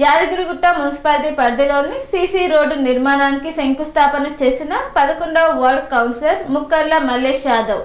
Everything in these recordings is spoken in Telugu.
యాదగిరిగుట్ట మున్సిపాలిటీ పరిధిలోని సీసీ రోడ్డు నిర్మాణానికి శంకుస్థాపన చేసిన 11వ ward councillor Mukkarla Mallesh Yadav.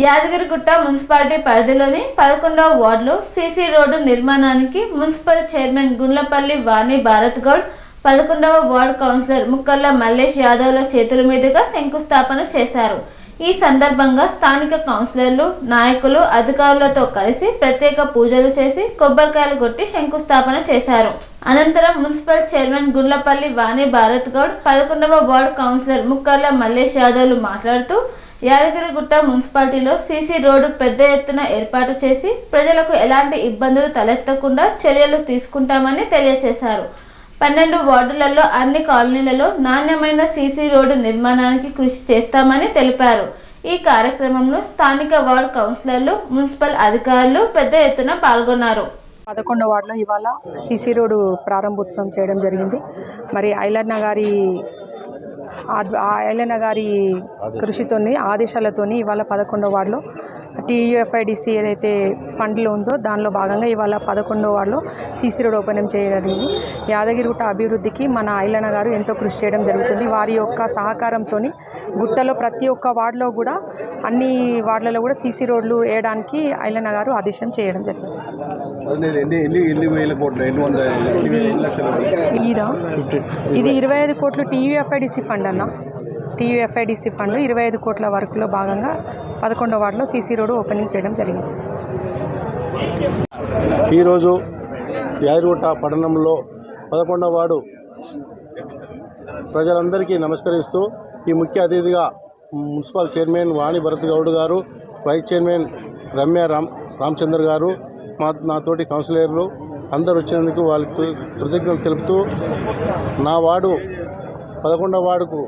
Yadagirigutta municipality పరిధిలోని 11వ వార్డులో సీసీ రోడ్డు నిర్మాణానికి మున్సిపల్ చైర్మన్ గుండ్లపల్లి వాణి భారత్ గౌడ్, 11వ వార్డు కౌన్సిలర్ ముక్కర్ల మల్లేష్ యాదవ్ల చేతుల మీదుగా శంకుస్థాపన చేశారు. ఈ సందర్భంగా స్థానిక కౌన్సిలర్లు, నాయకులు, అధికారులతో కలిసి ప్రత్యేక పూజలు చేసి కొబ్బరికాయలు కొట్టి శంకుస్థాపన చేశారు. అనంతరం మున్సిపల్ చైర్మన్ గుండ్లపల్లి వాణి భారత్ గౌడ్, 11వ వార్డు కౌన్సిలర్ ముక్కర్ల మల్లేష్ యాదవ్లు మాట్లాడుతూ యాదగిరిగుట్ట మున్సిపాలిటీలో సీసీ రోడ్డు పెద్ద ఎత్తున ఏర్పాటు చేసి ప్రజలకు ఎలాంటి ఇబ్బందులు తలెత్తకుండా చర్యలు తీసుకుంటామని తెలియజేశారు. 12 వార్డులలో అన్ని కాలనీలలో నాణ్యమైన సీసీ రోడ్డు నిర్మాణానికి కృషి చేస్తామని తెలిపారు. ఈ కార్యక్రమంలో స్థానిక వార్డు కౌన్సిలర్లు, మున్సిపల్ అధికారులు పెద్ద ఎత్తున పాల్గొన్నారు. 11వ వార్డులో ఇవాళ సీసీ రోడ్డు ప్రారంభోత్సవం చేయడం జరిగింది. మరి ఐలన్న గారి కృషితోని, ఆదేశాలతోని ఇవాళ 11వ వార్డులో TUFIDC ఏదైతే ఫండ్లో ఉందో దానిలో భాగంగా ఇవాళ 11వ వార్డులో సీసీ రోడ్ ఓపెనింగ్ చేయడం జరిగింది. యాదగిరిగుట్ట అభివృద్ధికి మన ఐలన్న గారు ఎంతో కృషి చేయడం జరుగుతుంది. వారి యొక్క సహకారంతో గుట్టలో ప్రతి ఒక్క వార్డులో కూడా, అన్ని వార్డులలో కూడా సీసీ రోడ్లు వేయడానికి ఐలన్న గారు ఆదేశం చేయడం జరిగింది. ఇది 25 కోట్లు TUFIDC ఫండ్ అన్న. TUFIDC ఫండ్ 25 కోట్ల వరకులో భాగంగా 11వ వార్డులో సీసీ రోడ్డు ఓపెనింగ్ చేయడం జరిగింది. ఈరోజు యాదగిరిగుట్ట పట్టణంలో 11వ వార్డు ప్రజలందరికీ నమస్కరిస్తూ, ఈ ముఖ్య అతిథిగా మున్సిపల్ చైర్మన్ వాణి భరత్ గౌడ్ గారు, వైస్ చైర్మన్ రమ్య రామచంద్ర గారు, నాతోటి కౌన్సిలర్లు అందరూ వచ్చినందుకు వాళ్ళకి కృతజ్ఞతలు తెలుపుతూ, నా వార్డు 11వ వార్డుకు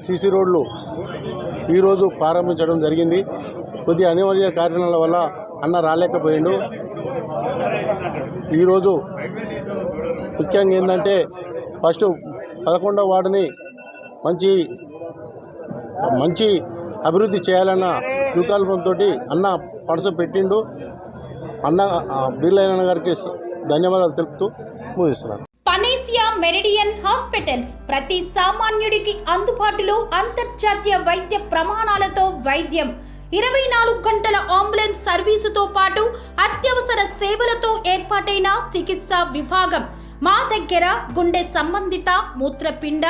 సీసీ రోడ్లు ఈరోజు ప్రారంభించడం జరిగింది. కొద్ది అనివార్య కారణాల వల్ల అన్న రాలేకపోయిండు. ఈరోజు ముఖ్యంగా ఏంటంటే, ఫస్ట్ 11వ వార్డుని మంచి అభివృద్ధి చేయాలన్న వికల్పంతో అన్న మనసు పెట్టిండు. అన్న బిర్లైన గారికి ధన్యవాదాలు తెలుపుతూ ముగిస్తున్నారు. పనేసియా మెరిడియన్ హాస్పిటల్స్ ప్రతి సామాన్యుడికి అందుబాటులో అంతర్జాతీయ వైద్య ప్రమాణాలతో వైద్యం, 24 గంటల అంబులెన్స్ సర్వీసుతో పాటు అత్యవసర సేవలతో ఏర్పాటైన చికిత్సా విభాగం. మా దగ్గర గుండె సంబంధిత, మూత్రపిండ,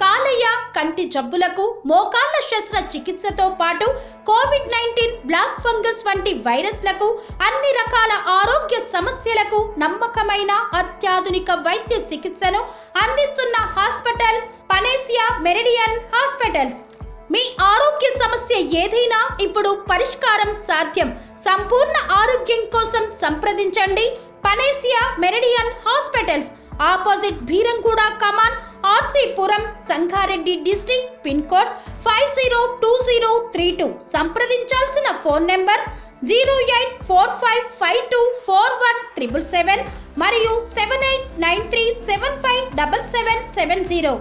కాలేయ, కంటి జబ్బులకు, మోకాళ్ల శస్త్ర చికిత్సతో పాటు COVID-19, బ్లాక్ ఫంగస్ వంటి వైరస్లకు, అన్ని రకాల ఆరోగ్య సమస్యలకు నమ్మకమైన అత్యాధునిక వైద్య చికిత్సను అందిస్తున్న హాస్పిటల్ పనేసియా మెరిడియన్ హాస్పిటల్స్. మీ ఆరోగ్య సమస్య ఏదైనా ఇప్పుడు పరిష్కారం సాధ్యం. సంపూర్ణ ఆరోగ్యం కోసం సంప్రదించండి panacea meridian hospitals, opposite Bheeramguda Kaman, RC Puram, Sangareddy district, pin code 502032. సంప్రదించాల్సిన ఫోన్ నెంబర్ 0845524177 మరియు 7893757770.